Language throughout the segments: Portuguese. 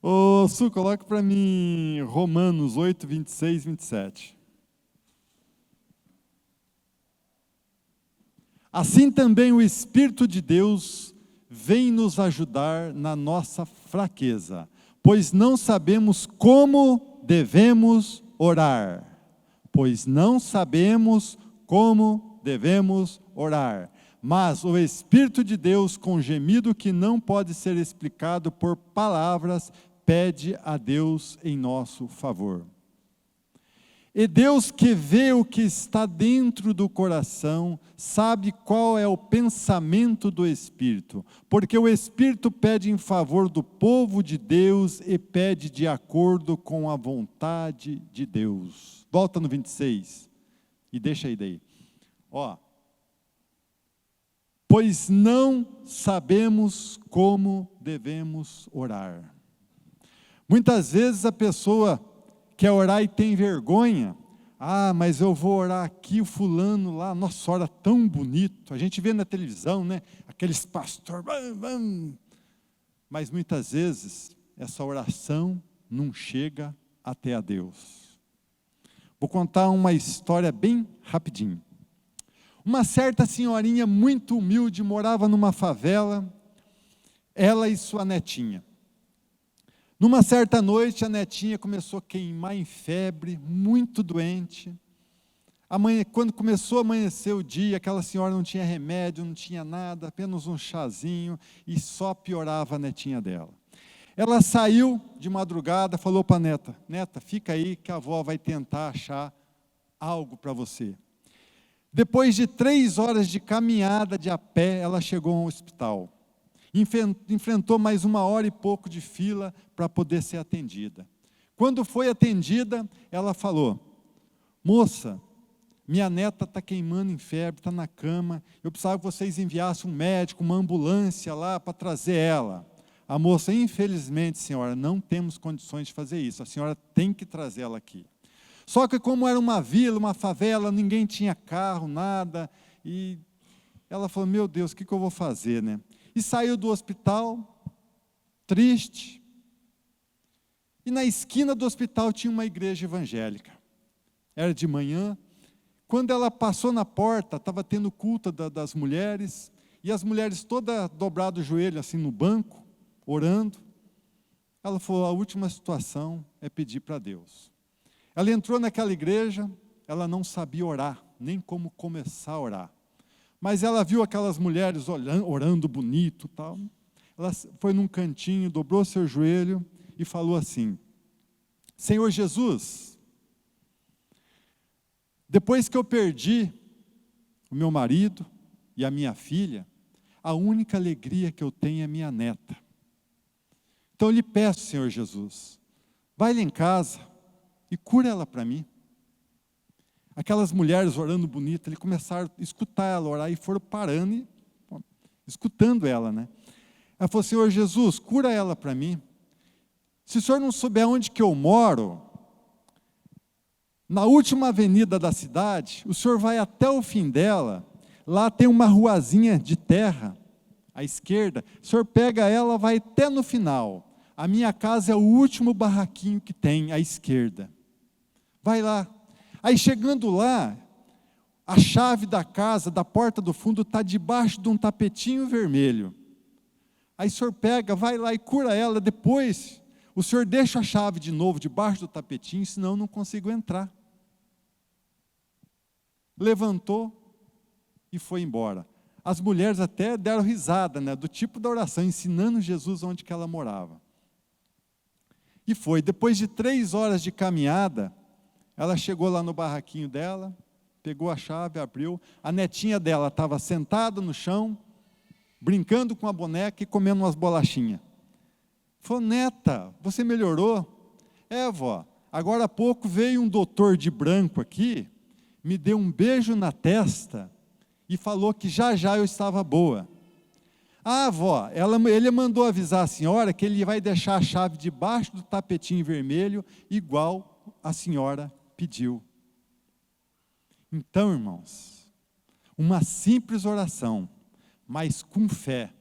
Ô, Su, coloca para mim Romanos 8, 26, 27. Assim também o Espírito de Deus vem nos ajudar na nossa fraqueza, pois não sabemos como devemos orar. Pois não sabemos como devemos orar. Mas o Espírito de Deus, com gemido que não pode ser explicado por palavras, pede a Deus em nosso favor. E Deus, que vê o que está dentro do coração, sabe qual é o pensamento do Espírito, porque o Espírito pede em favor do povo de Deus e pede de acordo com a vontade de Deus. Volta no 26 e deixa aí daí. Pois não sabemos como devemos orar. Muitas vezes a pessoa quer orar e tem vergonha. Mas eu vou orar aqui, o fulano lá, nossa, ora tão bonito. A gente vê na televisão, né? Aqueles pastores. Mas muitas vezes essa oração não chega até a Deus. Vou contar uma história bem rapidinho. Uma certa senhorinha muito humilde morava numa favela, ela e sua netinha. Numa certa noite, a netinha começou a queimar em febre, muito doente. Quando começou a amanhecer o dia, aquela senhora não tinha remédio, não tinha nada, apenas um chazinho, e só piorava a netinha dela. Ela saiu de madrugada, falou para a neta: neta, fica aí que a avó vai tentar achar algo para você. Depois de 3 horas de caminhada de a pé, ela chegou ao hospital. Enfrentou mais 1 hora e pouco de fila para poder ser atendida. Quando foi atendida, ela falou: moça, minha neta está queimando em febre, está na cama, eu precisava que vocês enviassem um médico, uma ambulância lá para trazer ela. A moça: infelizmente, senhora, não temos condições de fazer isso, a senhora tem que trazer ela aqui. Só que como era uma vila, uma favela, ninguém tinha carro, nada, e ela falou: meu Deus, o que eu vou fazer, né? E saiu do hospital, triste, e na esquina do hospital tinha uma igreja evangélica. Era de manhã, quando ela passou na porta, estava tendo culto das mulheres, e as mulheres todas dobradas o joelho assim no banco, orando. Ela falou: a última situação é pedir para Deus. Ela entrou naquela igreja, ela não sabia orar, nem como começar a orar. Mas ela viu aquelas mulheres orando bonito, tal. Ela foi num cantinho, dobrou seu joelho e falou assim: Senhor Jesus, depois que eu perdi o meu marido e a minha filha, a única alegria que eu tenho é minha neta. Então eu lhe peço, Senhor Jesus, vai lá em casa e cura ela para mim. Aquelas mulheres orando bonito, eles começaram a escutar ela orar e foram parando e escutando ela, né? Ela falou: Senhor Jesus, cura ela para mim. Se o senhor não souber onde que eu moro, na última avenida da cidade, o senhor vai até o fim dela, lá tem uma ruazinha de terra, à esquerda, o senhor pega ela, vai até no final. A minha casa é o último barraquinho que tem à esquerda. Vai lá. Aí chegando lá, a chave da casa, da porta do fundo, está debaixo de um tapetinho vermelho. Aí o senhor pega, vai lá e cura ela. Depois, o senhor deixa a chave de novo debaixo do tapetinho, senão eu não consigo entrar. Levantou e foi embora. As mulheres até deram risada, né, do tipo da oração, ensinando Jesus onde que ela morava. E foi. Depois de 3 horas de caminhada, ela chegou lá no barraquinho dela, pegou a chave, abriu. A netinha dela estava sentada no chão, brincando com a boneca e comendo umas bolachinhas. Falou: neta, você melhorou? É, vó, agora há pouco veio um doutor de branco aqui, me deu um beijo na testa e falou que já já eu estava boa. Vó, ele mandou avisar a senhora que ele vai deixar a chave debaixo do tapetinho vermelho, igual a senhora pediu. Então, irmãos, uma simples oração, mas com fé,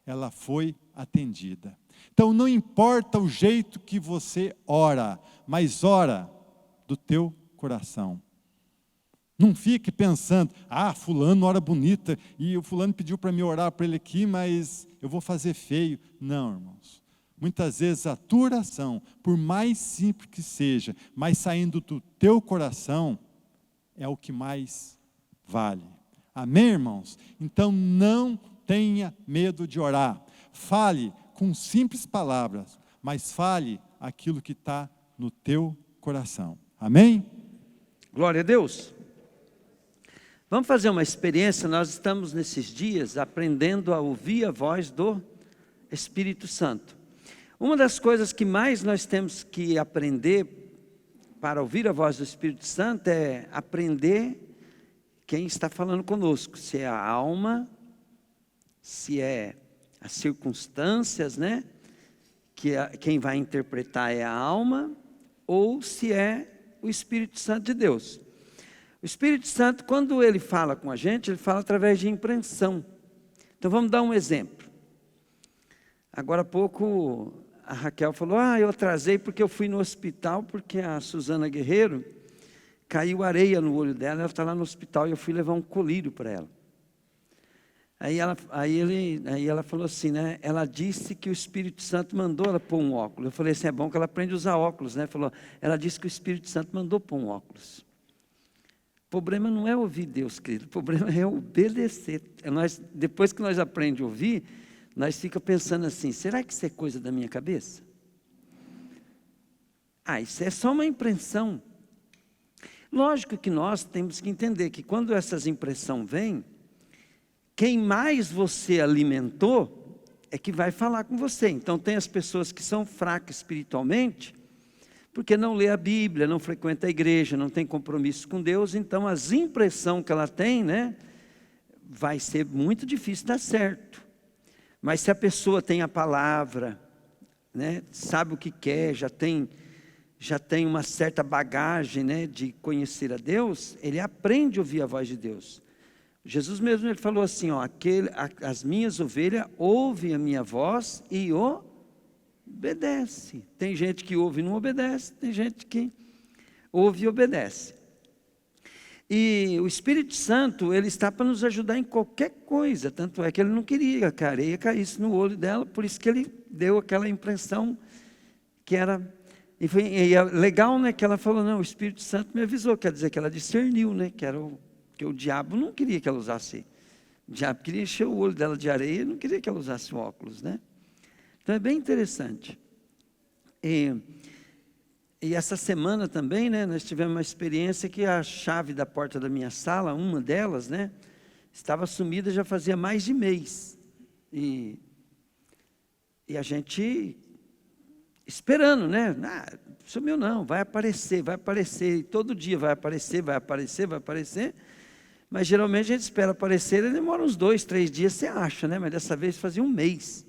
ela foi atendida. Então não importa o jeito que você ora, mas ora do teu coração. Não fique pensando, fulano ora bonita, e o fulano pediu para me orar para ele aqui, mas eu vou fazer feio. Não, irmãos. Muitas vezes a tua oração, por mais simples que seja, mas saindo do teu coração, é o que mais vale. Amém, irmãos? Então não tenha medo de orar. Fale com simples palavras, mas fale aquilo que está no teu coração. Amém? Glória a Deus. Vamos fazer uma experiência. Nós estamos nesses dias aprendendo a ouvir a voz do Espírito Santo. Uma das coisas que mais nós temos que aprender para ouvir a voz do Espírito Santo é aprender quem está falando conosco. Se é a alma, se é as circunstâncias, né? Quem vai interpretar é a alma, ou se é o Espírito Santo de Deus. O Espírito Santo, quando ele fala com a gente, ele fala através de impressão. Então vamos dar um exemplo. Agora há pouco a Raquel falou, eu atrasei porque eu fui no hospital, porque a Suzana Guerreiro caiu areia no olho dela, ela está lá no hospital e eu fui levar um colírio para ela. Aí ela falou assim, né? Ela disse que o Espírito Santo mandou ela pôr um óculos. Eu falei assim, é bom que ela aprende a usar óculos, né? Ela disse que o Espírito Santo mandou pôr um óculos. O problema não é ouvir Deus, querido. O problema é obedecer. Depois que nós aprendemos a ouvir, nós ficamos pensando assim, será que isso é coisa da minha cabeça? Isso é só uma impressão. Lógico que nós temos que entender que quando essas impressões vêm, quem mais você alimentou é que vai falar com você. Então tem as pessoas que são fracas espiritualmente, porque não lê a Bíblia, não frequenta a igreja, não tem compromisso com Deus, então as impressões que ela tem, né, vai ser muito difícil dar certo. Mas se a pessoa tem a palavra, né, sabe o que quer, já tem uma certa bagagem, né, de conhecer a Deus, ele aprende a ouvir a voz de Deus. Jesus mesmo ele falou assim, as minhas ovelhas ouvem a minha voz e obedece. Tem gente que ouve e não obedece, tem gente que ouve e obedece. E o Espírito Santo, ele está para nos ajudar em qualquer coisa, tanto é que ele não queria que a areia caísse no olho dela, por isso que ele deu aquela impressão que era... E é legal, né, que ela falou, não, o Espírito Santo me avisou, quer dizer que ela discerniu, né, que o diabo não queria que ela usasse, o diabo queria encher o olho dela de areia, não queria que ela usasse óculos, né? Então é bem interessante. E essa semana também, né, nós tivemos uma experiência que a chave da porta da minha sala, uma delas, né, estava sumida já fazia mais de mês. E a gente esperando, né? Sumiu não, vai aparecer, e todo dia vai aparecer. Mas geralmente a gente espera aparecer, ele demora uns 2, 3 dias, você acha, né? Mas dessa vez fazia um mês.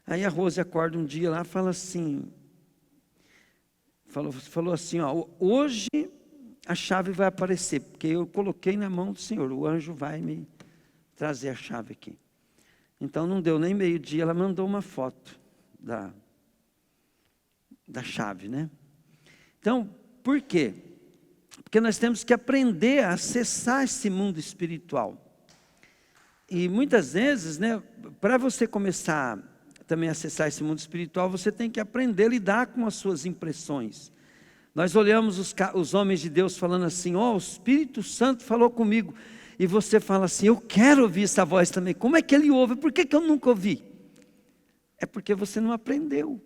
Aí a Rose acorda um dia lá, fala assim, falou assim, hoje a chave vai aparecer, porque eu coloquei na mão do Senhor, o anjo vai me trazer a chave aqui. Então não deu nem meio-dia, ela mandou uma foto da chave, né? Então, por quê? Porque nós temos que aprender a acessar esse mundo espiritual. E muitas vezes, né, para você começar também a acessar esse mundo espiritual, você tem que aprender a lidar com as suas impressões. Nós olhamos os homens de Deus falando assim, o Espírito Santo falou comigo. E você fala assim, eu quero ouvir essa voz também. Como é que ele ouve? Por que eu nunca ouvi? É porque você não aprendeu.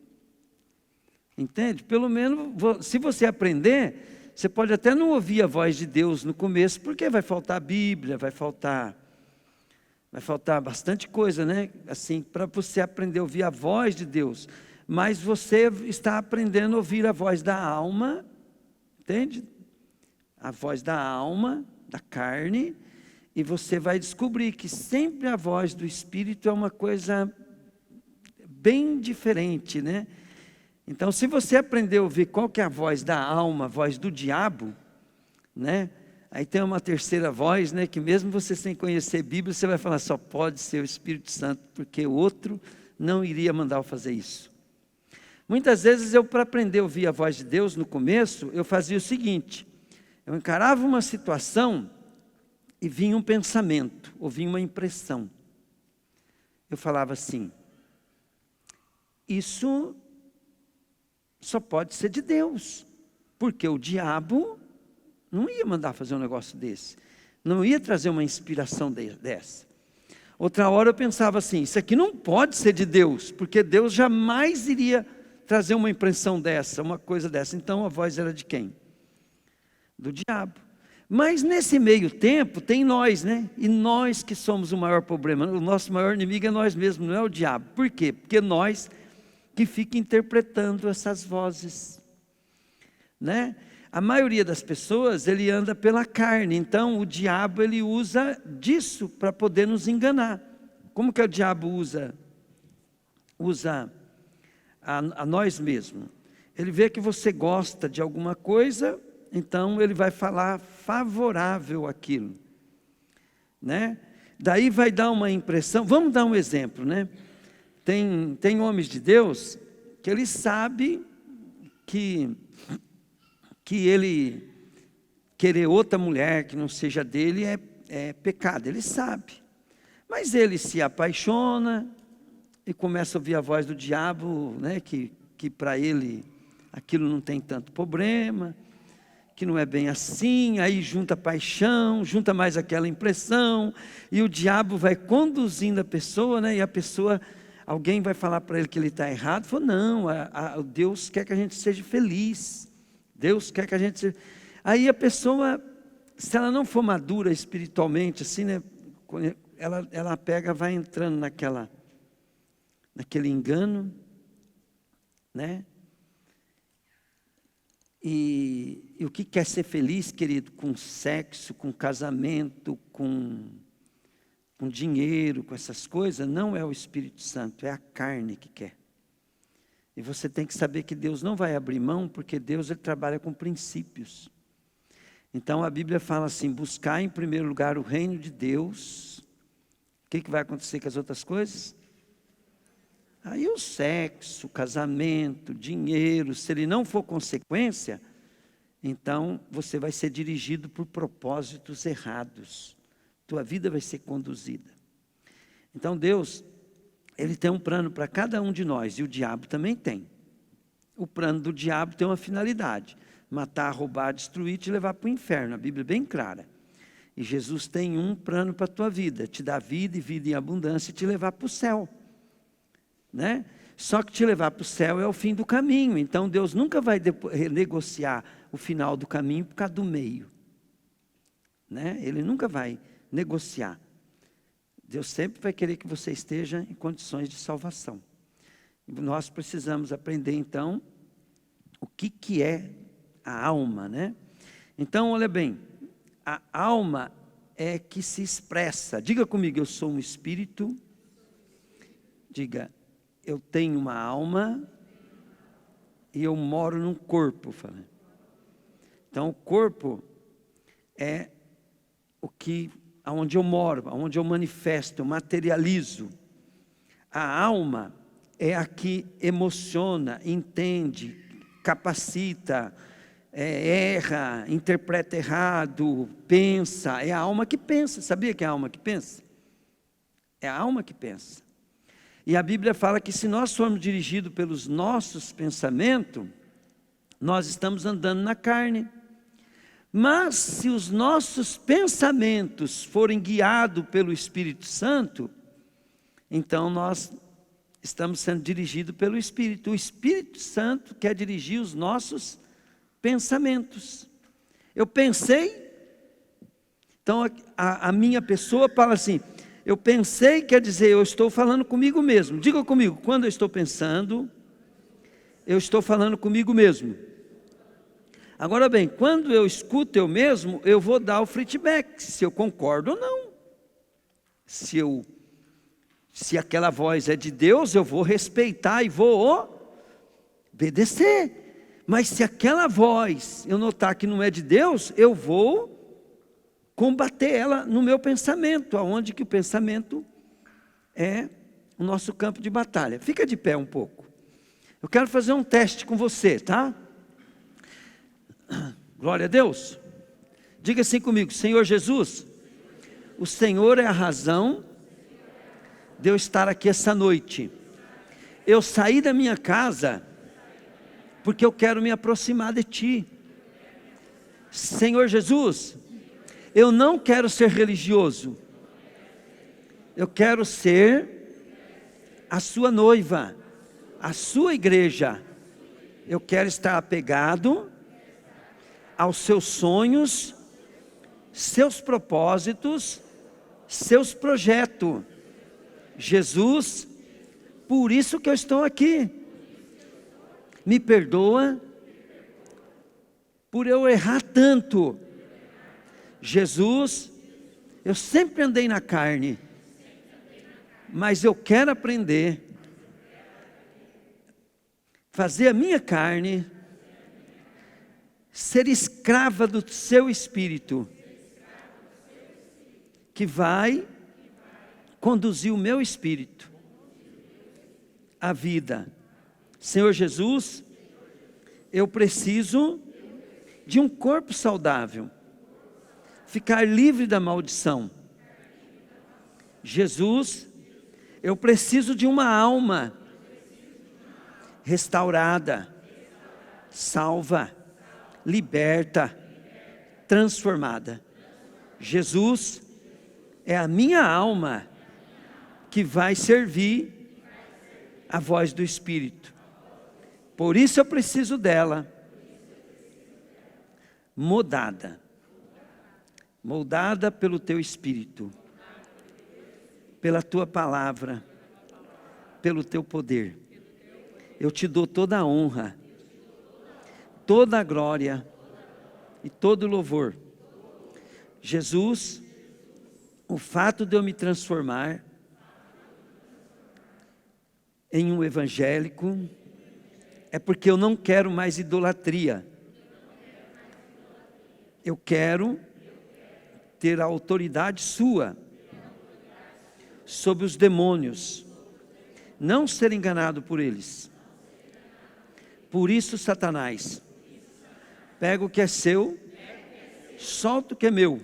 Entende? Pelo menos, se você aprender, você pode até não ouvir a voz de Deus no começo, porque vai faltar a Bíblia, vai faltar bastante coisa, né? Assim, para você aprender a ouvir a voz de Deus. Mas você está aprendendo a ouvir a voz da alma, entende? A voz da alma, da carne, e você vai descobrir que sempre a voz do Espírito é uma coisa bem diferente, né? Então, se você aprender a ouvir qual que é a voz da alma, a voz do diabo, né? Aí tem uma terceira voz, né? Que mesmo você sem conhecer a Bíblia, você vai falar, só pode ser o Espírito Santo, porque o outro não iria mandar eu fazer isso. Muitas vezes para aprender a ouvir a voz de Deus no começo, eu fazia o seguinte: eu encarava uma situação e vinha um pensamento, ou vinha uma impressão. Eu falava assim: isso só pode ser de Deus, porque o diabo não ia mandar fazer um negócio desse, não ia trazer uma inspiração dessa. Outra hora eu pensava assim: isso aqui não pode ser de Deus, porque Deus jamais iria trazer uma impressão dessa, uma coisa dessa. Então a voz era de quem? Do diabo. Mas nesse meio tempo tem nós, né? E nós que somos o maior problema. O nosso maior inimigo é nós mesmos, não é o diabo. Por quê? Porque nós que fica interpretando essas vozes, né? A maioria das pessoas, ele anda pela carne. Então o diabo, ele usa disso para poder nos enganar. Como que o diabo usa a nós mesmos? Ele vê que você gosta de alguma coisa, então ele vai falar favorável àquilo, né? Daí vai dar uma impressão. Vamos dar um exemplo, né? Tem homens de Deus que ele sabe que ele querer outra mulher que não seja dele é pecado, ele sabe. Mas ele se apaixona e começa a ouvir a voz do diabo, né? Que para ele aquilo não tem tanto problema, que não é bem assim. Aí junta paixão, junta mais aquela impressão, e o diabo vai conduzindo a pessoa, né? E a pessoa, alguém vai falar para ele que ele está errado. Fala: não, Deus quer que a gente seja feliz, Deus quer que a gente seja... Aí a pessoa, se ela não for madura espiritualmente, assim, né? Ela vai entrando naquele engano, né? E o que quer ser feliz, querido? Com sexo, com casamento, com dinheiro, com essas coisas, não é o Espírito Santo, é a carne que quer. E você tem que saber que Deus não vai abrir mão, porque Deus, ele trabalha com princípios. Então a Bíblia fala assim: buscar em primeiro lugar o reino de Deus. O que vai acontecer com as outras coisas? Aí o sexo, o casamento, dinheiro, se ele não for consequência, então você vai ser dirigido por propósitos errados. Tua vida vai ser conduzida. Então Deus, ele tem um plano para cada um de nós, e o diabo também tem. O plano do diabo tem uma finalidade: matar, roubar, destruir, te levar para o inferno. A Bíblia é bem clara. E Jesus tem um plano para a tua vida: te dar vida e vida em abundância, e te levar para o céu, né? Só que te levar para o céu é o fim do caminho. Então Deus nunca vai renegociar o final do caminho por causa do meio, né? Ele nunca vai negociar. Deus sempre vai querer que você esteja em condições de salvação. E nós precisamos aprender então o que é a alma, né? Então olha bem, a alma é que se expressa. Diga comigo: eu sou um espírito. Diga: eu tenho uma alma e eu moro num corpo. Fala. Então o corpo é aonde eu moro, aonde eu manifesto, eu materializo. A alma é a que emociona, entende, capacita, erra, interpreta errado, pensa. É a alma que pensa. Sabia que é a alma que pensa? É a alma que pensa. E a Bíblia fala que se nós formos dirigidos pelos nossos pensamentos, nós estamos andando na carne. Mas se os nossos pensamentos forem guiados pelo Espírito Santo, então nós estamos sendo dirigidos pelo Espírito. O Espírito Santo quer dirigir os nossos pensamentos. Eu pensei, então a minha pessoa fala assim: eu pensei, quer dizer, eu estou falando comigo mesmo. Diga comigo: quando eu estou pensando, eu estou falando comigo mesmo. Agora bem, quando eu escuto eu mesmo, eu vou dar o feedback, se eu concordo ou não. Se aquela voz é de Deus, eu vou respeitar e vou obedecer. Mas se aquela voz eu notar que não é de Deus, eu vou combater ela no meu pensamento, aonde que o pensamento é o nosso campo de batalha. Fica de pé um pouco. Eu quero fazer um teste com você, tá? Glória a Deus. Diga assim comigo: Senhor Jesus, o Senhor é a razão de eu estar aqui essa noite. Eu saí da minha casa porque eu quero me aproximar de Ti. Senhor Jesus, eu não quero ser religioso. Eu quero ser a Sua noiva, a Sua igreja. Eu quero estar apegado aos Seus sonhos, Seus propósitos, Seus projetos. Jesus, por isso que eu estou aqui. Me perdoa por eu errar tanto. Jesus, eu sempre andei na carne, mas eu quero aprender fazer a minha carne ser escrava do Seu Espírito, que vai conduzir o meu espírito à vida. Senhor Jesus, eu preciso de um corpo saudável, ficar livre da maldição. Jesus, eu preciso de uma alma restaurada, salva, liberta, transformada. Jesus é a minha alma que vai servir a voz do Espírito. Por isso eu preciso dela moldada pelo Teu Espírito, pela Tua palavra, pelo Teu poder. Eu Te dou toda a honra, toda a glória e todo o louvor. Jesus, o fato de eu me transformar em um evangélico é porque eu não quero mais idolatria. Eu quero ter a autoridade Sua sobre os demônios, não ser enganado por eles. Por isso, Satanás, pega o que é seu, solta o que é meu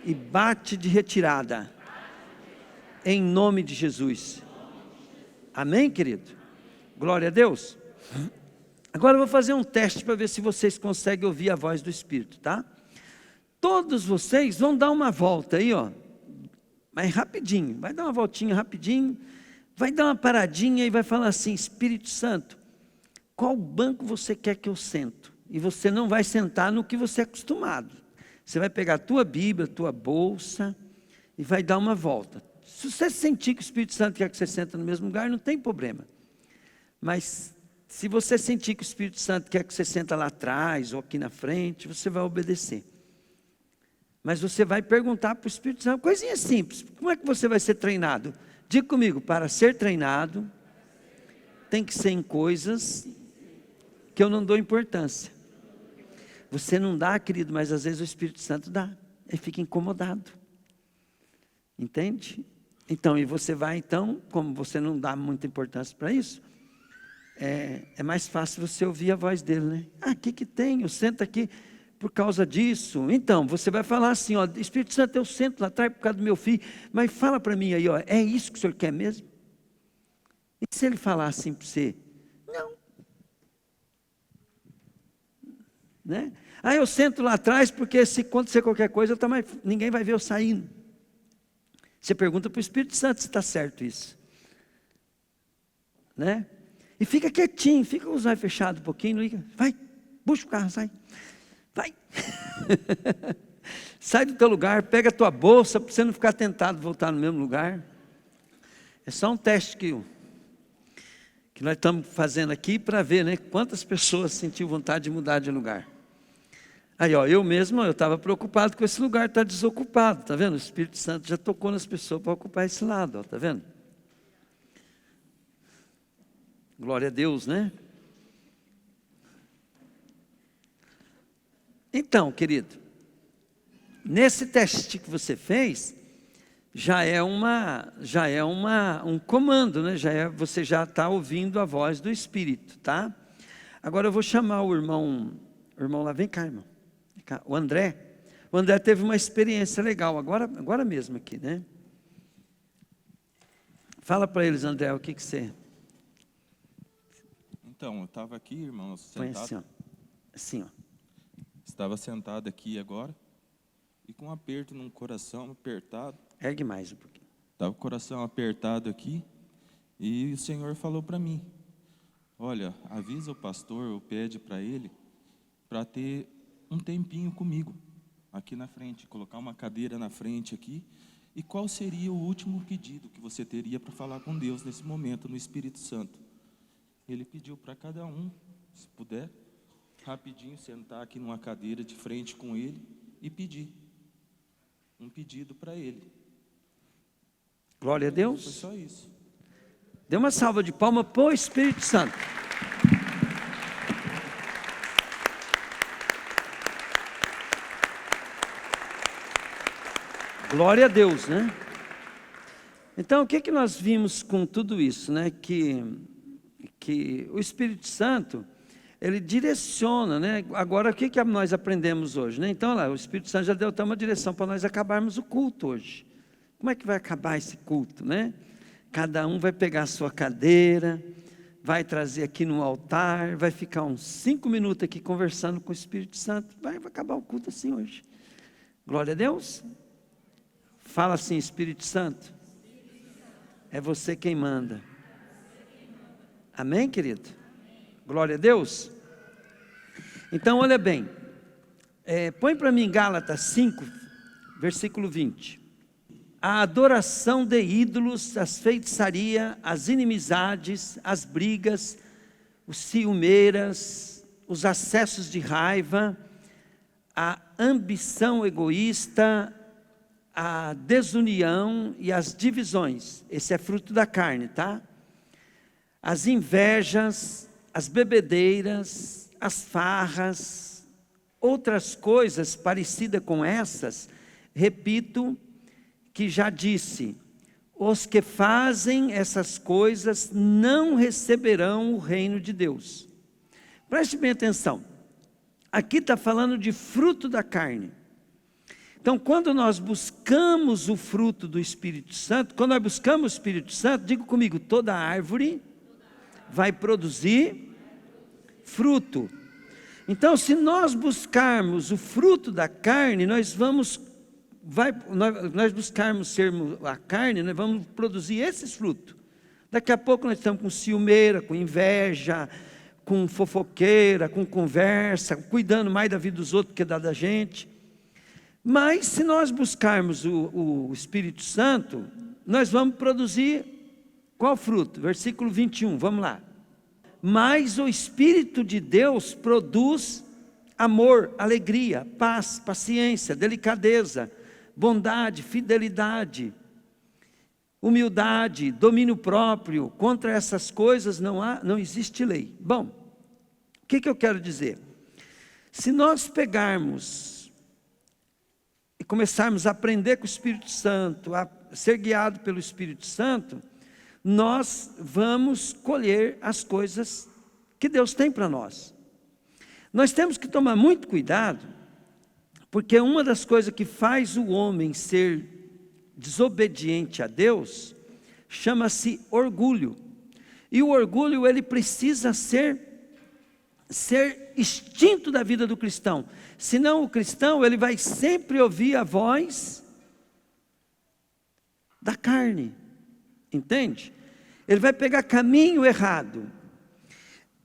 e bate de retirada, em nome de Jesus. Amém, querido? Glória a Deus. Agora eu vou fazer um teste para ver se vocês conseguem ouvir a voz do Espírito, tá? Todos vocês vão dar uma volta aí, ó, mas rapidinho, vai dar uma voltinha rapidinho, vai dar uma paradinha e vai falar assim: Espírito Santo, qual banco você quer que eu sento? E você não vai sentar no que você é acostumado. Você vai pegar a tua Bíblia, a tua bolsa e vai dar uma volta. Se você sentir que o Espírito Santo quer que você sente no mesmo lugar, não tem problema. Mas se você sentir que o Espírito Santo quer que você senta lá atrás ou aqui na frente, você vai obedecer. Mas você vai perguntar para o Espírito Santo, coisinha simples: como é que você vai ser treinado? Diga comigo: para ser treinado, tem que ser em coisas que eu não dou importância. Você não dá, querido, mas às vezes o Espírito Santo dá. Ele fica incomodado. Entende? Então, e você vai, então, como você não dá muita importância para isso, é mais fácil você ouvir a voz dele, né? Ah, o que tem? Eu sento aqui por causa disso. Então, você vai falar assim, ó: Espírito Santo, eu sento lá atrás por causa do meu filho, mas fala para mim aí, ó, é isso que o Senhor quer mesmo? E se ele falar assim para você? Não. Né? Ah, eu sento lá atrás porque se acontecer qualquer coisa, ninguém vai ver eu saindo. Você pergunta para o Espírito Santo se está certo isso. Né? E fica quietinho, fica com os olhos fechados um pouquinho, liga, vai, puxa o carro, sai, vai. Sai do teu lugar, pega a tua bolsa, para você não ficar tentado voltar no mesmo lugar. É só um teste que nós estamos fazendo aqui para ver, né, quantas pessoas sentiu vontade de mudar de lugar. Aí, ó, eu mesmo, eu estava preocupado com esse lugar estar desocupado, tá vendo? O Espírito Santo já tocou nas pessoas para ocupar esse lado, ó, tá vendo? Glória a Deus, né? Então, querido, nesse teste que você fez, um comando, né? Você já está ouvindo a voz do Espírito, tá? Agora eu vou chamar o irmão lá, vem cá, irmão. Vem cá. O André teve uma experiência legal, agora mesmo aqui, né? Fala para eles, André, o que você... Então, eu estava aqui, irmãos, Põe sentado. assim, ó. Estava sentado aqui agora, e com um aperto no coração, apertado. Ergue mais um pouquinho. Estava com o coração apertado aqui, e o Senhor falou para mim, olha, avisa o pastor, ou pede para ele, para ter um tempinho comigo, aqui na frente, colocar uma cadeira na frente aqui, e qual seria o último pedido que você teria para falar com Deus nesse momento, no Espírito Santo? Ele pediu para cada um, se puder, rapidinho sentar aqui numa cadeira de frente com ele e pedir um pedido para ele. Glória a Foi Deus. só isso. Dê uma salva de palmas para o Espírito Santo. Glória a Deus, né? Então, o que nós vimos com tudo isso, né? Que o Espírito Santo, ele direciona, né? Agora, o que nós aprendemos hoje, né? Então, lá, o Espírito Santo já deu até uma direção para nós acabarmos o culto hoje. Como é que vai acabar esse culto, né? Cada um vai pegar a sua cadeira, vai trazer aqui no altar, vai ficar uns 5 minutos aqui conversando com o Espírito Santo. Vai acabar o culto assim hoje. Glória a Deus. Fala assim, Espírito Santo, é você quem manda. Amém, querido? Glória a Deus. Então, olha bem, põe para mim Gálatas 5, versículo 20. A adoração de ídolos, as feitiçarias, as inimizades, as brigas, os ciumeiras, os acessos de raiva, a ambição egoísta, a desunião e as divisões. Esse é fruto da carne, tá? As invejas, as bebedeiras, as farras, outras coisas parecidas com essas, repito, que já disse, os que fazem essas coisas não receberão o reino de Deus. Preste bem atenção, aqui está falando de fruto da carne. Então, quando nós buscamos o fruto do Espírito Santo, quando nós buscamos o Espírito Santo, diga comigo, toda árvore vai produzir fruto. Então, se nós buscarmos o fruto da carne, nós buscarmos sermos a carne, nós vamos produzir esses frutos. Daqui a pouco nós estamos com ciumeira, com inveja, com fofoqueira, com conversa, cuidando mais da vida dos outros que da gente. Mas se nós buscarmos o Espírito Santo, nós vamos produzir qual fruto? Versículo 21, vamos lá. Mas o Espírito de Deus produz amor, alegria, paz, paciência, delicadeza, bondade, fidelidade, humildade, domínio próprio. Contra essas coisas não existe lei. Bom, o que eu quero dizer? Se nós pegarmos e começarmos a aprender com o Espírito Santo, a ser guiado pelo Espírito Santo, nós vamos colher as coisas que Deus tem para nós. Nós temos que tomar muito cuidado, porque uma das coisas que faz o homem ser desobediente a Deus, chama-se orgulho. E o orgulho, ele precisa ser extinto da vida do cristão. Senão o cristão, ele vai sempre ouvir a voz da carne. Entende? Ele vai pegar caminho errado.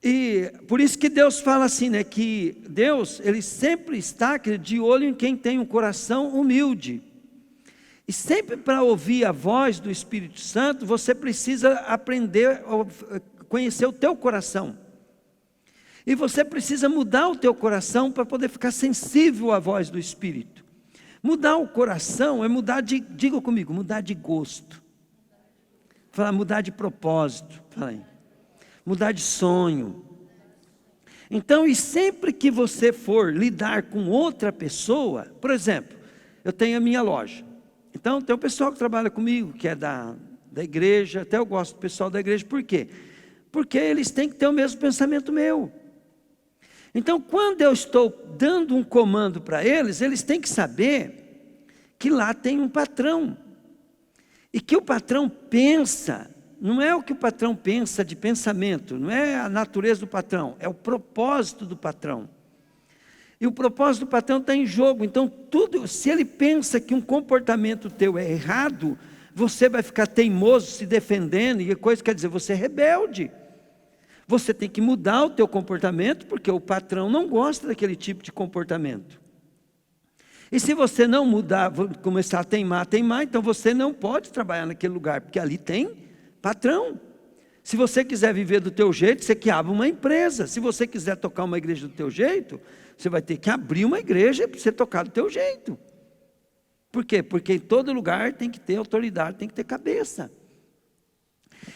E por isso que Deus fala assim, né? Que Deus, ele sempre está de olho em quem tem um coração humilde. E sempre para ouvir a voz do Espírito Santo, você precisa aprender, conhecer o teu coração. E você precisa mudar o teu coração para poder ficar sensível à voz do Espírito. Mudar o coração é mudar diga comigo, mudar de gosto. Fala, mudar de propósito. Fala aí. Mudar de sonho. Então, e sempre que você for lidar com outra pessoa, por exemplo, eu tenho a minha loja. Então, tem o pessoal que trabalha comigo, que é da igreja, até eu gosto do pessoal da igreja, por quê? Porque eles têm que ter o mesmo pensamento meu. Então, quando eu estou dando um comando para eles, eles têm que saber que lá tem um patrão. E que o patrão pensa, não é o que o patrão pensa de pensamento, não é a natureza do patrão, é o propósito do patrão. E o propósito do patrão está em jogo. Então, tudo, se ele pensa que um comportamento teu é errado, você vai ficar teimoso, se defendendo, e a coisa quer dizer, você é rebelde. Você tem que mudar o teu comportamento, porque o patrão não gosta daquele tipo de comportamento. E se você não mudar, começar a teimar, então você não pode trabalhar naquele lugar, porque ali tem patrão. Se você quiser viver do teu jeito, você que abre uma empresa. Se você quiser tocar uma igreja do teu jeito, você vai ter que abrir uma igreja para você tocar do teu jeito. Por quê? Porque em todo lugar tem que ter autoridade, tem que ter cabeça.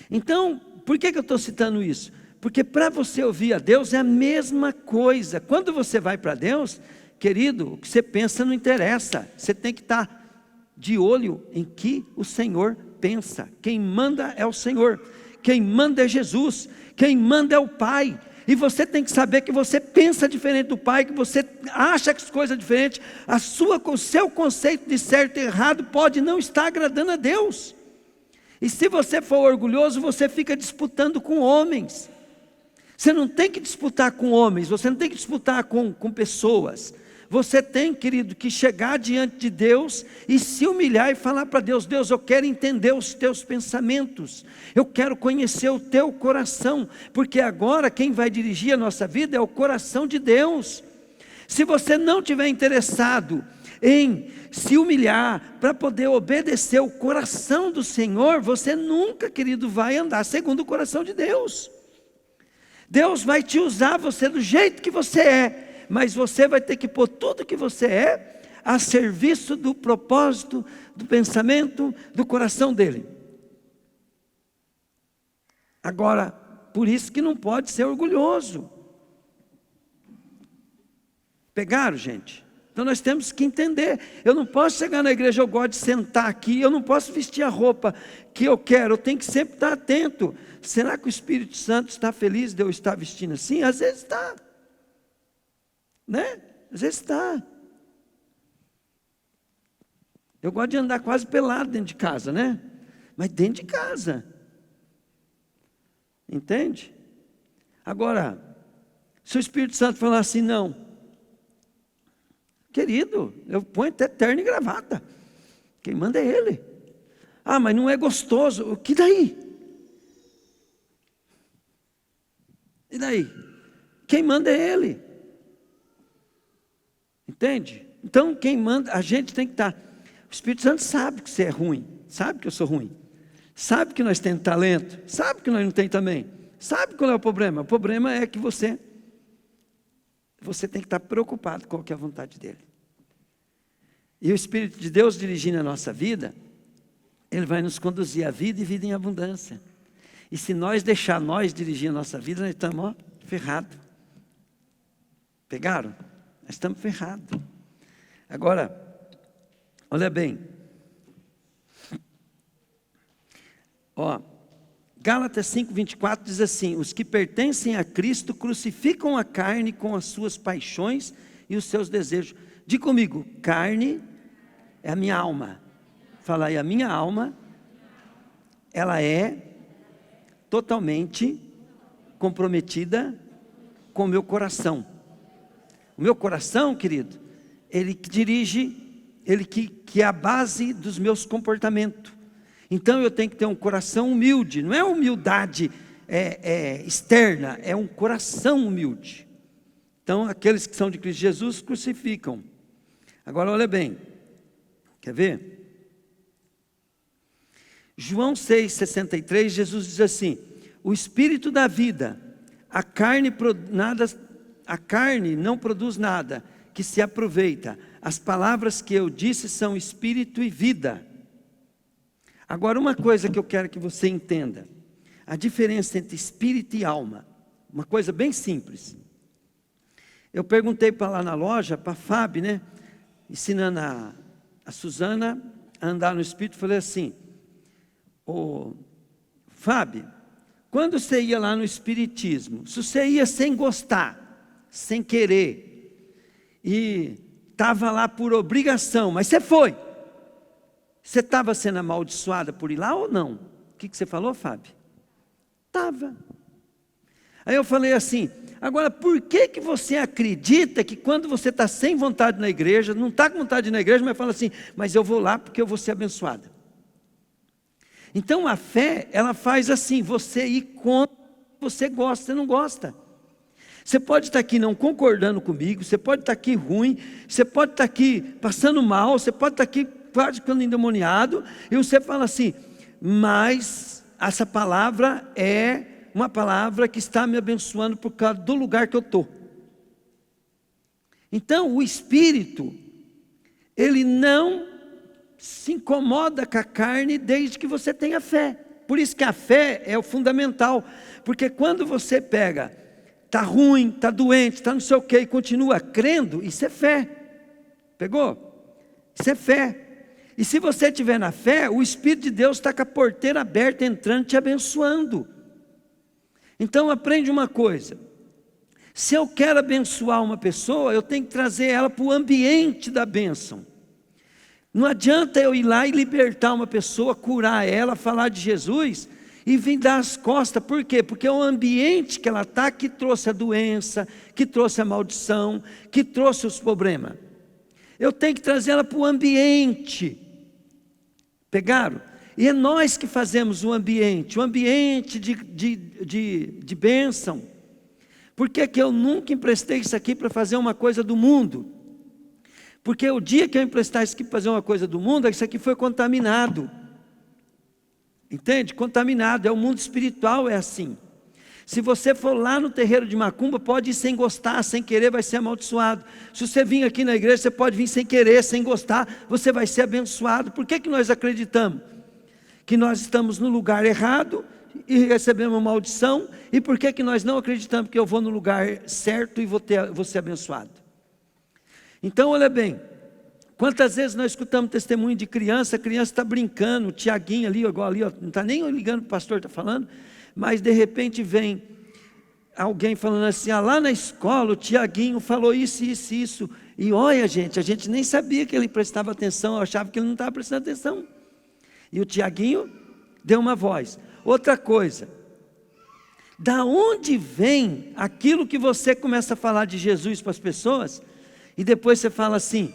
Então, por que eu estou citando isso? Porque para você ouvir a Deus é a mesma coisa. Quando você vai para Deus, querido, o que você pensa não interessa. Você tem que estar de olho em que o Senhor pensa. Quem manda é o Senhor. Quem manda é Jesus. Quem manda é o Pai. E você tem que saber que você pensa diferente do Pai, que você acha que as coisas diferentes. O seu conceito de certo e errado pode não estar agradando a Deus. E se você for orgulhoso, você fica disputando com homens. Você não tem que disputar com homens, você não tem que disputar com pessoas. Você tem, querido, que chegar diante de Deus e se humilhar e falar para Deus: Deus, eu quero entender os teus pensamentos, eu quero conhecer o teu coração, porque agora quem vai dirigir a nossa vida é o coração de Deus. Se você não estiver interessado em se humilhar para poder obedecer o coração do Senhor, você nunca, querido, vai andar segundo o coração de Deus. Deus vai te usar você do jeito que você é, mas você vai ter que pôr tudo que você é a serviço do propósito, do pensamento, do coração dele. Agora, por isso que não pode ser orgulhoso. Pegaram, gente? Então nós temos que entender. Eu não posso chegar na igreja, eu gosto de sentar aqui, eu não posso vestir a roupa que eu quero, eu tenho que sempre estar atento. Será que o Espírito Santo está feliz de eu estar vestindo assim? Às vezes está, né? Às vezes está. Eu gosto de andar quase pelado dentro de casa, né? Mas dentro de casa, entende? Agora, se o Espírito Santo falar assim, não, querido, eu ponho até terno e gravata, quem manda é Ele. Ah, mas não é gostoso, o que daí? E daí? Quem manda é Ele. Entende? Então quem manda, a gente tem que estar. O Espírito Santo sabe que você é ruim, sabe que eu sou ruim, sabe que nós temos talento, sabe que nós não temos também, sabe qual é o problema? O problema é que você tem que estar preocupado com o que é a vontade dEle. E o Espírito de Deus dirigindo a nossa vida, Ele vai nos conduzir à vida e vida em abundância. E se nós deixar nós dirigir a nossa vida, nós estamos ferrados. Pegaram? Nós estamos ferrados. Agora, olha bem. Gálatas 5:24 diz assim: os que pertencem a Cristo crucificam a carne com as suas paixões e os seus desejos. Diga comigo, carne é a minha alma. Fala aí, a minha alma, ela é totalmente comprometida com o meu coração. O meu coração, querido, ele que dirige, ele que é a base dos meus comportamentos. Então eu tenho que ter um coração humilde. Não é humildade externa, é um coração humilde. Então aqueles que são de Cristo Jesus crucificam. Agora olha bem, quer ver? João 6,63, Jesus diz assim: o Espírito da vida, a carne não produz nada que se aproveita. As palavras que eu disse são Espírito e vida. Agora uma coisa que eu quero que você entenda, a diferença entre Espírito e alma, uma coisa bem simples. Eu perguntei para lá na loja, para a Fábio, né, ensinando a Suzana a andar no Espírito, falei assim: ô Fábio, quando você ia lá no Espiritismo, se você ia sem gostar, sem querer, e estava lá por obrigação, mas você foi, você estava sendo amaldiçoada por ir lá ou não? O que você falou, Fábio? Estava. Aí eu falei assim: agora, por que você acredita que quando você está sem vontade na igreja, não está com vontade na igreja, mas fala assim, mas eu vou lá porque eu vou ser abençoada? Então a fé, ela faz assim, você ir contra, você gosta, você não gosta. Você pode estar aqui não concordando comigo, você pode estar aqui ruim, você pode estar aqui passando mal, você pode estar aqui quase ficando endemoniado, e você fala assim, mas essa palavra é uma palavra que está me abençoando por causa do lugar que eu estou. Então o Espírito, ele não se incomoda com a carne desde que você tenha fé. Por isso que a fé é o fundamental, porque quando você pega, está ruim, está doente, está não sei o que, e continua crendo, isso é fé. Pegou? Isso é fé. E se você estiver na fé, o Espírito de Deus está com a porteira aberta, entrando, te abençoando. Então aprende uma coisa: se eu quero abençoar uma pessoa, eu tenho que trazer ela para o ambiente da bênção. Não adianta eu ir lá e libertar uma pessoa, curar ela, falar de Jesus e vir dar as costas. Por quê? Porque é o ambiente que ela está que trouxe a doença, que trouxe a maldição, que trouxe os problemas. Eu tenho que trazer ela para o ambiente. Pegaram? E é nós que fazemos o ambiente de bênção. Por que eu nunca emprestei isso aqui para fazer uma coisa do mundo? Porque o dia que eu emprestar isso aqui para fazer uma coisa do mundo, isso aqui foi contaminado. Entende? Contaminado, é o mundo espiritual, é assim. Se você for lá no terreiro de macumba, pode ir sem gostar, sem querer, vai ser amaldiçoado. Se você vir aqui na igreja, você pode vir sem querer, sem gostar, você vai ser abençoado. Por que nós acreditamos? Que nós estamos no lugar errado e recebemos maldição. E por que nós não acreditamos que eu vou no lugar certo e vou ser abençoado? Então olha bem, quantas vezes nós escutamos testemunho de criança, a criança está brincando, o Tiaguinho ali, igual ali, ó, não está nem ligando para o pastor está falando, mas de repente vem alguém falando assim, lá na escola o Tiaguinho falou isso, e olha gente, a gente nem sabia que ele prestava atenção, eu achava que ele não estava prestando atenção, e o Tiaguinho deu uma voz. Outra coisa, da onde vem aquilo que você começa a falar de Jesus para as pessoas, e depois você fala assim,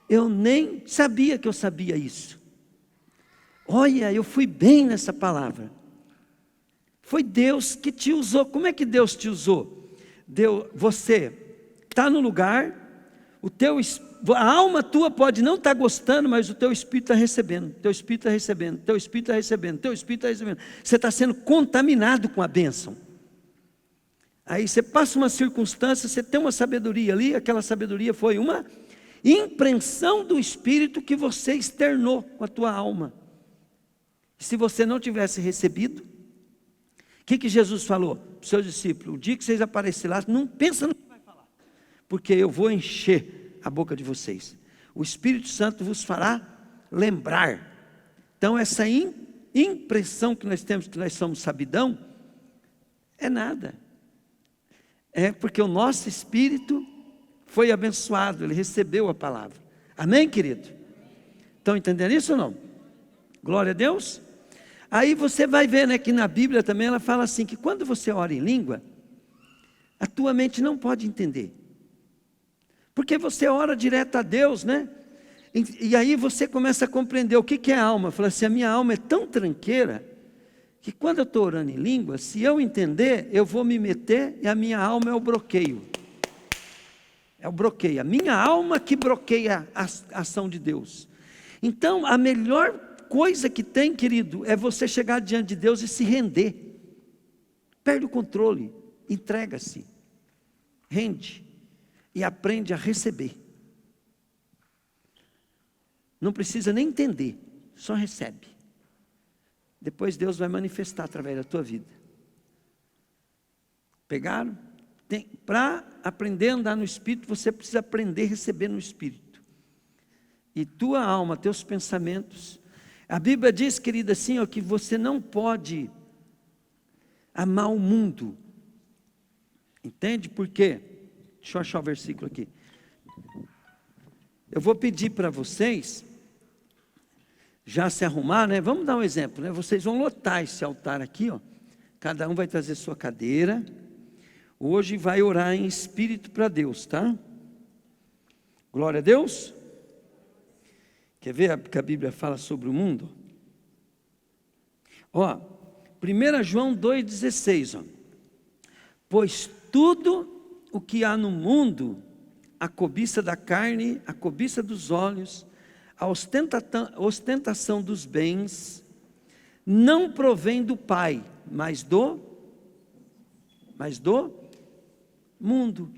eu nem sabia que eu sabia isso, olha, eu fui bem nessa palavra, foi Deus que te usou. Como é que Deus te usou? Você está no lugar, a alma tua pode não estar gostando, mas o teu espírito está recebendo, teu espírito está recebendo, teu espírito está recebendo, teu espírito está recebendo, você está sendo contaminado com a bênção. Aí você passa uma circunstância, você tem uma sabedoria ali, aquela sabedoria foi uma impressão do Espírito que você externou com a tua alma. Se você não tivesse recebido, o que Jesus falou para os seus discípulos? O dia que vocês aparecerem lá, não pensa no que vai falar, porque eu vou encher a boca de vocês. O Espírito Santo vos fará lembrar. Então essa impressão que nós temos, que nós somos sabidão, é nada. É porque o nosso espírito foi abençoado, ele recebeu a palavra. Amém, querido? Estão entendendo isso ou não? Glória a Deus. Aí você vai ver, né, que na Bíblia também ela fala assim, que quando você ora em língua, a tua mente não pode entender. Porque você ora direto a Deus, né? E aí você começa a compreender o que é alma. Fala assim, a minha alma é tão tranqueira, que quando eu estou orando em língua, se eu entender, eu vou me meter e a minha alma é o bloqueio. É o bloqueio. A minha alma que bloqueia a ação de Deus. Então, a melhor coisa que tem, querido, é você chegar diante de Deus e se render. Perde o controle, entrega-se, rende e aprende a receber. Não precisa nem entender, só recebe. Depois Deus vai manifestar através da tua vida. Pegaram? Para aprender a andar no Espírito, você precisa aprender a receber no Espírito. e tua alma, teus pensamentos. A Bíblia diz, querida, assim, ó, que você não pode amar o mundo. Entende por quê? Deixa eu achar o versículo aqui. Eu vou pedir para vocês já se arrumar, né? Vamos dar um exemplo, né? Vocês vão lotar esse altar aqui, ó. Cada um vai trazer sua cadeira. Hoje vai orar em espírito para Deus, tá? Glória a Deus. Quer ver que a Bíblia fala sobre o mundo? Ó, 1 João 2,16, ó. Pois tudo o que há no mundo, a cobiça da carne, a cobiça dos olhos, a ostentação dos bens, não provém do Pai, mas do mundo.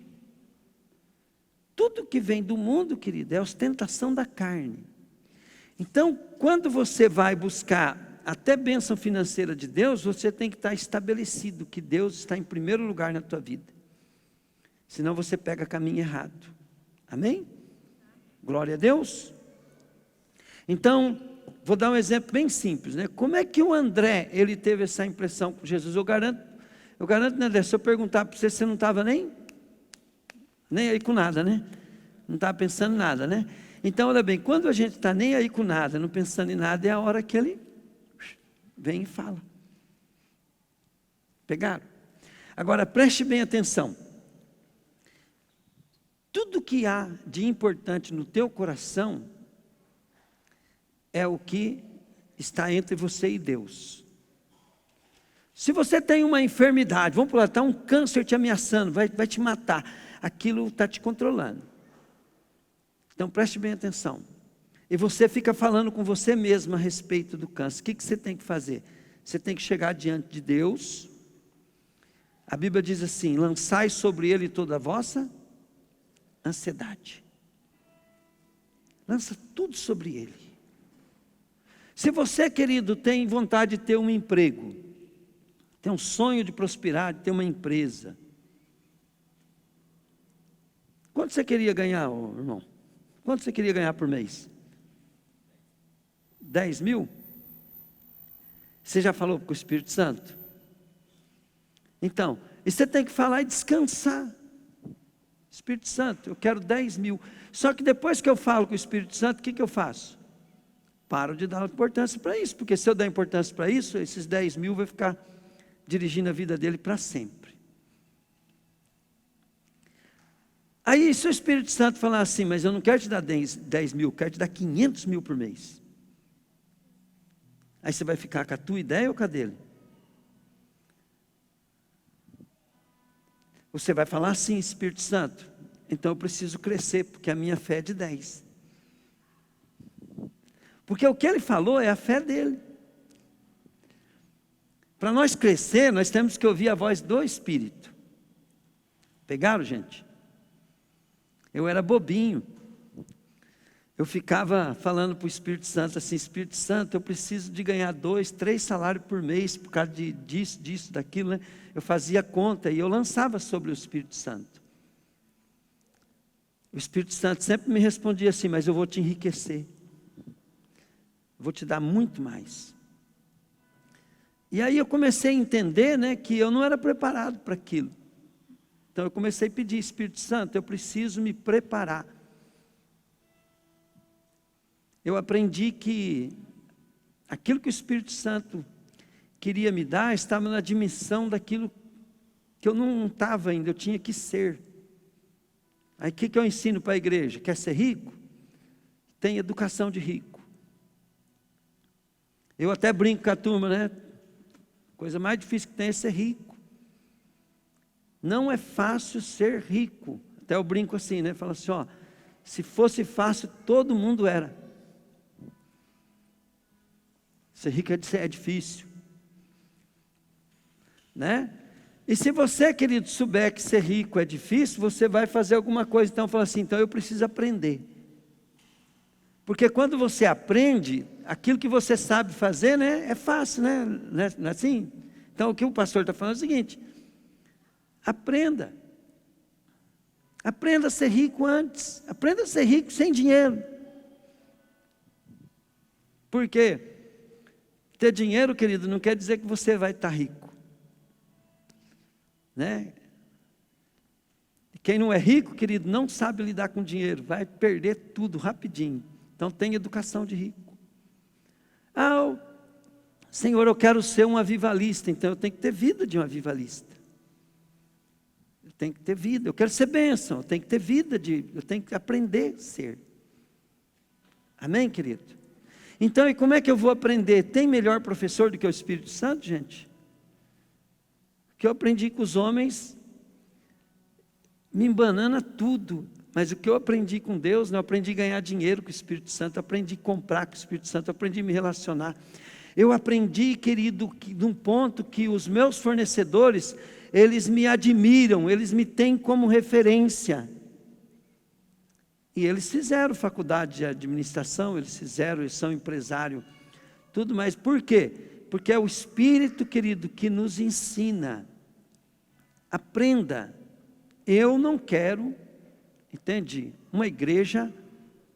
Tudo que vem do mundo, querido, é ostentação da carne. Então, quando você vai buscar até bênção financeira de Deus, você tem que estar estabelecido que Deus está em primeiro lugar na tua vida. Senão você pega caminho errado. Amém? Glória a Deus. Então, vou dar um exemplo bem simples, né? Como é que o André, ele teve essa impressão com Jesus? Eu garanto, né, André, se eu perguntar para você, você não estava nem aí com nada, né? Não estava pensando em nada, né? Então, olha bem, quando a gente está nem aí com nada, não pensando em nada, é a hora que ele vem e fala. Pegaram? Agora, preste bem atenção. Tudo que há de importante no teu coração é o que está entre você e Deus. Se você tem uma enfermidade, vamos pular, está um câncer te ameaçando, vai te matar, aquilo está te controlando. Então preste bem atenção. E você fica falando com você mesmo a respeito do câncer. O que você tem que fazer? Você tem que chegar diante de Deus. A Bíblia diz assim: lançai sobre ele toda a vossa ansiedade. Lança tudo sobre ele. Se você, querido, tem vontade de ter um emprego, tem um sonho de prosperar, de ter uma empresa, quanto você queria ganhar, irmão? Quanto você queria ganhar por mês? 10 mil? Você já falou com o Espírito Santo? Então, e você tem que falar e descansar. Espírito Santo, eu quero 10 mil. Só que depois que eu falo com o Espírito Santo, o que eu faço? Paro de dar importância para isso, porque se eu der importância para isso, esses 10 mil vai ficar dirigindo a vida dele para sempre. Aí se o Espírito Santo falar assim, mas eu não quero te dar 10 mil, eu quero te dar 500 mil por mês. Aí você vai ficar com a tua ideia ou com a dele? Você vai falar assim, Espírito Santo, então eu preciso crescer, porque a minha fé é de 10. Porque o que ele falou é a fé dele. Para nós crescer, nós temos que ouvir a voz do Espírito. Pegaram, gente? Eu era bobinho. Eu ficava falando para o Espírito Santo assim: Espírito Santo, eu preciso de ganhar 2, 3 salários por mês, por causa disso, daquilo, né? Eu fazia conta e eu lançava sobre o Espírito Santo. O Espírito Santo sempre me respondia assim: mas eu vou te enriquecer. Vou te dar muito mais. E aí eu comecei a entender, né, que eu não era preparado para aquilo. Então eu comecei a pedir: Espírito Santo, eu preciso me preparar. Eu aprendi que aquilo que o Espírito Santo queria me dar estava na dimensão daquilo que eu não estava ainda, eu tinha que ser. Aí o que eu ensino para a igreja? Quer ser rico? Tem educação de rico. Eu até brinco com a turma, né? A coisa mais difícil que tem é ser rico. Não é fácil ser rico. Até eu brinco assim, né? Falo assim, ó, se fosse fácil, todo mundo era. Ser rico é difícil. Né? E se você, querido, souber que ser rico é difícil, você vai fazer alguma coisa. Então, fala assim, então eu preciso aprender. Porque quando você aprende, aquilo que você sabe fazer, né, é fácil, né? Não é assim? Então, o que o pastor está falando é o seguinte: aprenda. Aprenda a ser rico antes. Aprenda a ser rico sem dinheiro. Por quê? Ter dinheiro, querido, não quer dizer que você vai estar rico, né? Quem não é rico, querido, não sabe lidar com dinheiro, vai perder tudo rapidinho. Então tem educação de rico. Senhor, eu quero ser um avivalista, então eu tenho que ter vida de um avivalista. Eu tenho que ter vida, eu quero ser bênção, eu tenho que ter vida eu tenho que aprender a ser. Amém, querido? Então, e como é que eu vou aprender? Tem melhor professor do que o Espírito Santo, gente? O que eu aprendi com os homens me embanana tudo, mas o que eu aprendi com Deus, eu aprendi a ganhar dinheiro com o Espírito Santo, eu aprendi a comprar com o Espírito Santo, eu aprendi a me relacionar. Eu aprendi, querido, de um ponto que os meus fornecedores, eles me admiram, eles me têm como referência. E eles fizeram faculdade de administração, eles são empresário, tudo mais. Por quê? Porque é o Espírito, querido, que nos ensina. Aprenda. Eu não quero, entende? Uma igreja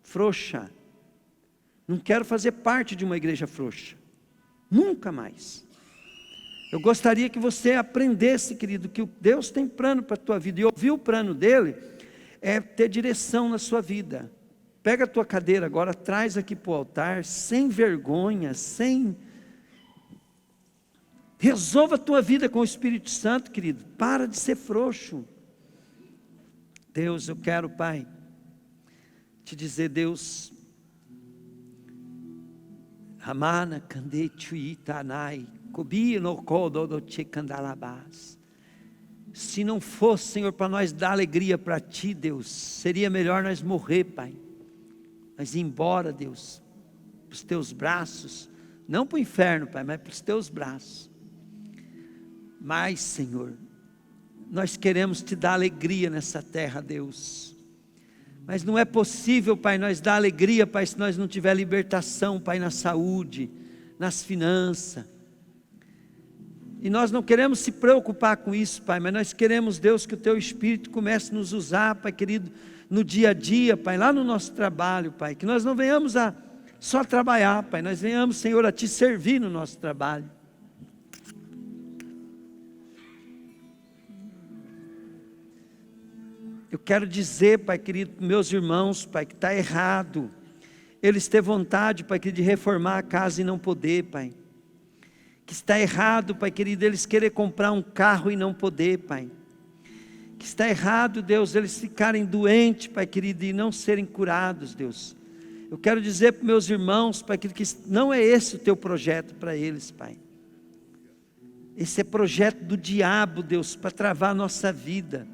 frouxa. Não quero fazer parte de uma igreja frouxa. Nunca mais. Eu gostaria que você aprendesse, querido, que Deus tem plano para a tua vida. E ouvir o plano dele é ter direção na sua vida. Pega a tua cadeira agora, traz aqui para o altar, sem vergonha, resolva a tua vida com o Espírito Santo, querido. Para de ser frouxo. Deus, eu quero, Pai, te dizer, Deus, Ramana kande chui tanai, cobi no kodo do che candalabás. Se não fosse, Senhor, para nós dar alegria para Ti, Deus, seria melhor nós morrer, Pai. Mas ir embora, Deus, para os Teus braços, não para o inferno, Pai, mas para os Teus braços. Mas, Senhor, nós queremos Te dar alegria nessa terra, Deus. Mas não é possível, Pai, nós dar alegria, Pai, se nós não tiver libertação, Pai, na saúde, nas finanças. E nós não queremos se preocupar com isso, Pai, mas nós queremos, Deus, que o Teu Espírito comece a nos usar, Pai querido, no dia a dia, Pai, lá no nosso trabalho, Pai, que nós não venhamos a só trabalhar, Pai, nós venhamos, Senhor, a Te servir no nosso trabalho. Eu quero dizer, Pai querido, meus irmãos, Pai, que está errado eles ter vontade, Pai querido, de reformar a casa e não poder, Pai. Que está errado, Pai querido, eles querer comprar um carro e não poder, Pai. Que está errado, Deus, eles ficarem doentes, Pai querido, e não serem curados, Deus. Eu quero dizer para meus irmãos, Pai querido, que não é esse o Teu projeto para eles, Pai. Esse é projeto do diabo, Deus, para travar a nossa vida.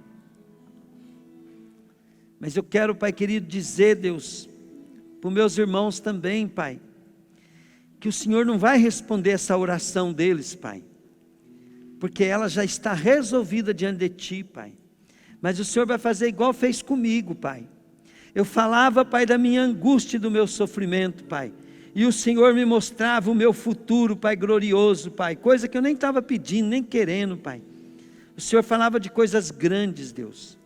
Mas eu quero, Pai querido, dizer, Deus, para os meus irmãos também, Pai, que o Senhor não vai responder essa oração deles, Pai, porque ela já está resolvida diante de Ti, Pai. Mas o Senhor vai fazer igual fez comigo, Pai. Eu falava, Pai, da minha angústia e do meu sofrimento, Pai, e o Senhor me mostrava o meu futuro, Pai, glorioso, Pai, coisa que eu nem estava pedindo, nem querendo, Pai. O Senhor falava de coisas grandes, Deus.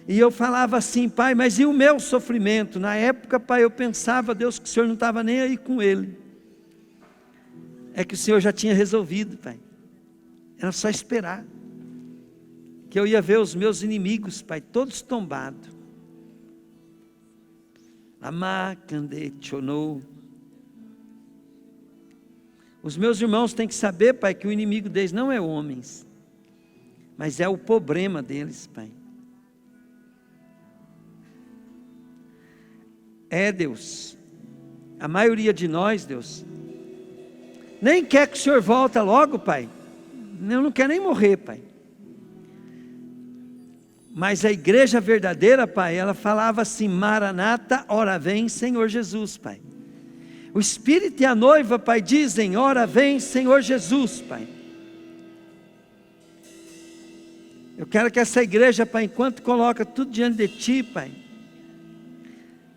E eu falava assim, Pai, mas e o meu sofrimento? Na época, Pai, eu pensava, Deus, que o Senhor não estava nem aí com ele. É que o Senhor já tinha resolvido, Pai. Era só esperar. Que eu ia ver os meus inimigos, Pai, todos tombados. Os meus irmãos têm que saber, Pai, que o inimigo deles não é homens, mas é o problema deles, Pai. Deus, a maioria de nós, Deus, nem quer que o Senhor volte logo, Pai. Eu não quero nem morrer, Pai. Mas a igreja verdadeira, Pai, ela falava assim, Maranata, ora vem, Senhor Jesus, Pai. O Espírito e a noiva, Pai, dizem, ora vem, Senhor Jesus, Pai. Eu quero que essa igreja, Pai, enquanto coloca tudo diante de Ti, Pai,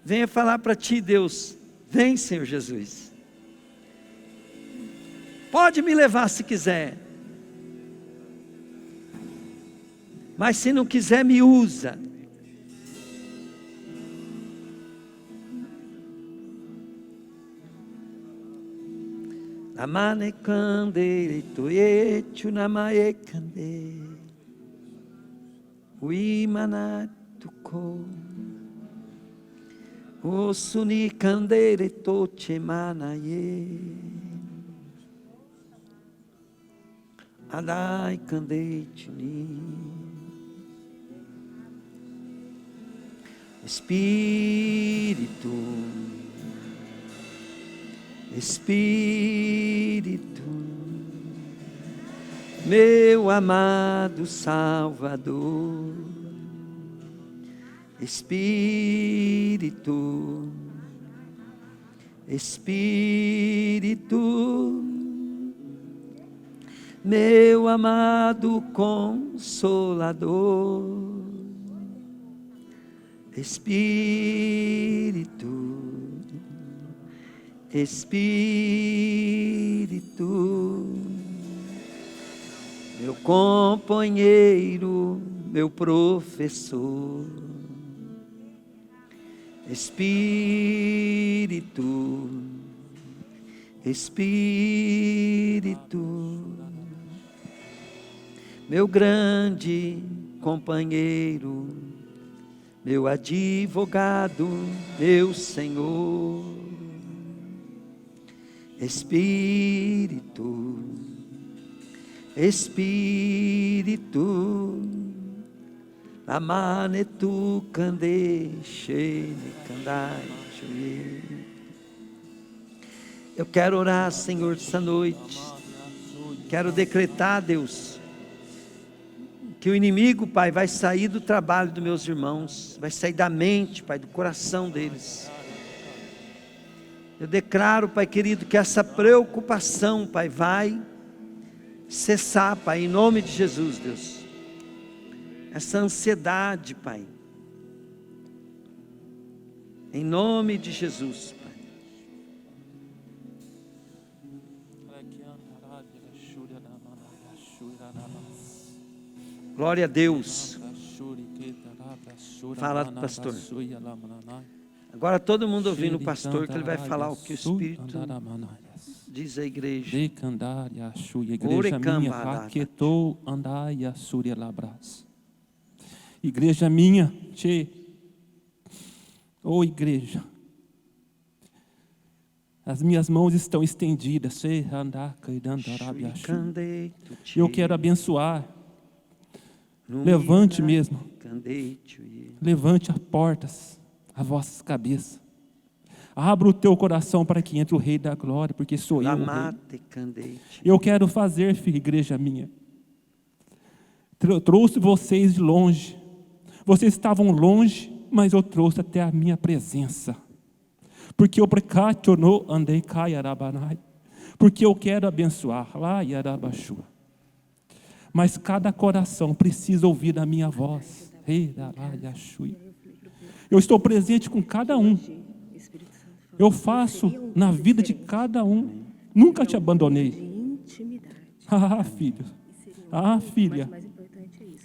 venha falar para Ti, Deus, vem, Senhor Jesus. Pode me levar se quiser. Mas se não quiser, me usa. Amane kande toye chunamae kande. Uimana tuko. Osuni kande toche manaye. Adai kande chuni. Espírito, Espírito, meu amado Salvador, Espírito, Espírito, meu amado Consolador, Espírito, Espírito, meu companheiro, meu professor, Espírito, Espírito, meu grande companheiro, meu advogado, meu Senhor, Espírito, Espírito, amanetu kande shene kandai shuye. Eu quero orar, Senhor, essa noite. Quero decretar, Deus, que o inimigo, Pai, vai sair do trabalho dos meus irmãos, vai sair da mente, Pai, do coração deles. Eu declaro, Pai querido, que essa preocupação, Pai, vai cessar, Pai, em nome de Jesus, Deus. Essa ansiedade, Pai, em nome de Jesus, Pai. Glória a Deus. Fala, pastor. Agora todo mundo ouvindo o pastor, que ele vai falar o que o Espírito diz à igreja. Igreja minha, raquetou, andai a súria labras. Igreja minha, tchê. Ô igreja. As minhas mãos estão estendidas. Eu quero abençoar. Levante mesmo. Levante as portas, as vossas cabeças. Abra o teu coração para que entre o Rei da Glória, porque sou eu. Eu quero fazer, filho, igreja minha. Trouxe vocês de longe. Vocês estavam longe, mas eu trouxe até a minha presença. Porque eu precationo andei caiarabanai. Porque eu quero abençoar lá yarabashua. Mas cada coração precisa ouvir a minha voz. Eu estou presente com cada um. Eu faço na vida de cada um. Nunca te abandonei. Ah, filho. Ah, filha.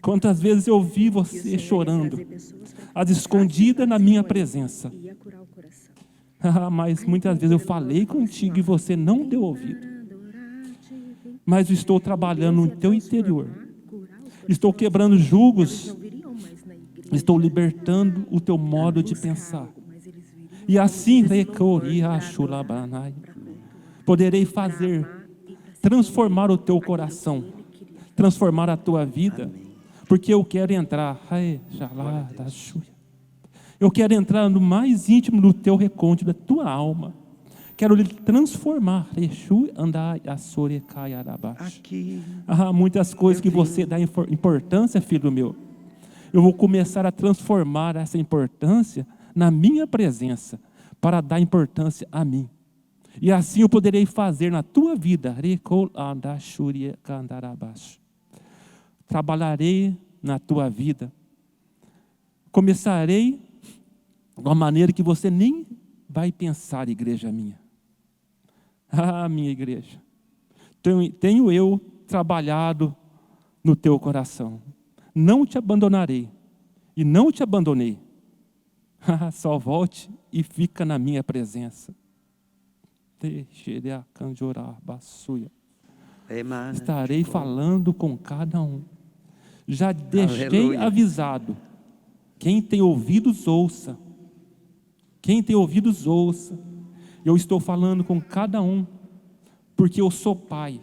Quantas vezes eu vi você chorando, às escondidas na minha presença. Ah, mas muitas vezes eu falei contigo e você não deu ouvido. Mas estou trabalhando no teu interior. Estou quebrando julgos. Estou libertando o teu modo de pensar. E assim poderei fazer, transformar o teu coração, transformar a tua vida, porque eu quero entrar. Eu quero entrar no mais íntimo do teu recôndito, da tua alma. Quero lhe transformar. Há muitas coisas que você dá importância, filho meu. Eu vou começar a transformar essa importância na minha presença, para dar importância a mim. E assim eu poderei fazer na tua vida. Trabalharei na tua vida. Começarei de uma maneira que você nem vai pensar, igreja minha. Ah, minha igreja. Tenho eu trabalhado no teu coração. Não te abandonarei. E não te abandonei. Só volte e fica na minha presença. Estarei falando com cada um. Já deixei Aleluia. avisado. Quem tem ouvidos, ouça. Quem tem ouvidos, ouça. Eu estou falando com cada um, porque eu sou pai.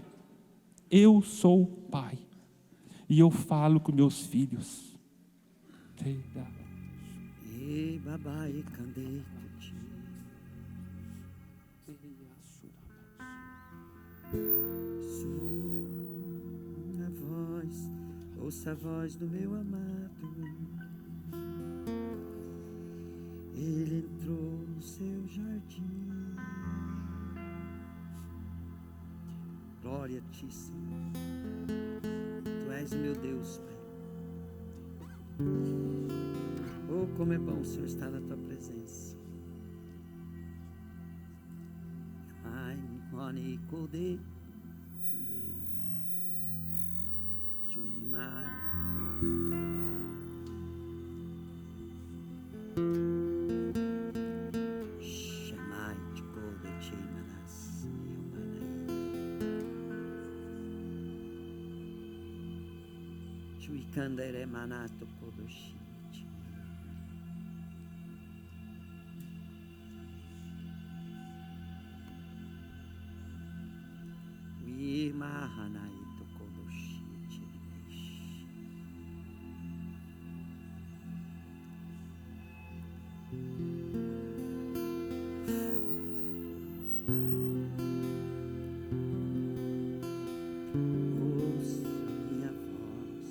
Eu sou pai. E eu falo com meus filhos. E babai candei cuti. Sua voz, ouça a voz do meu amado. Ele entrou no seu jardim. Glória a ti, Senhor. Tu és meu Deus, Pai. Oh, como é bom o Senhor estar na tua presença. Ai, mani kode, tuye, chamai de kode cheimanas, Kandere manato kodoshi. Vi mahanaito kodoshi chirishi. Ouça minha voz.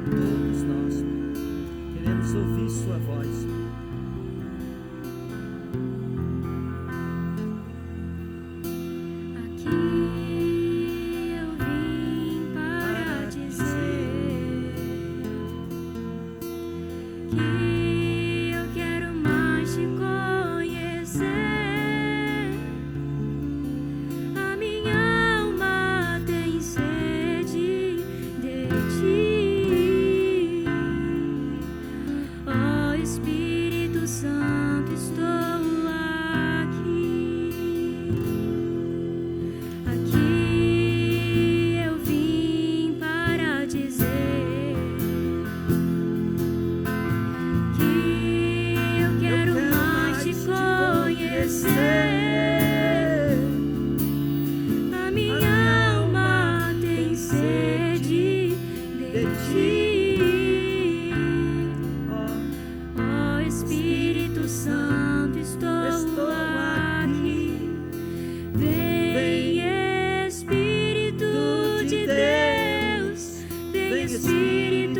Todos nós queremos ouvir sua voz. Aqui eu vim para dizer que eu quero mais te conhecer. A minha alma tem sede de ti. Ó Espírito Santo, estou aqui. Aqui eu vim para dizer que eu quero mais te conhecer. A minha alma tem sede de ti. Ó Espírito Santo, estou aqui. Vem Espírito de Deus, vem Espírito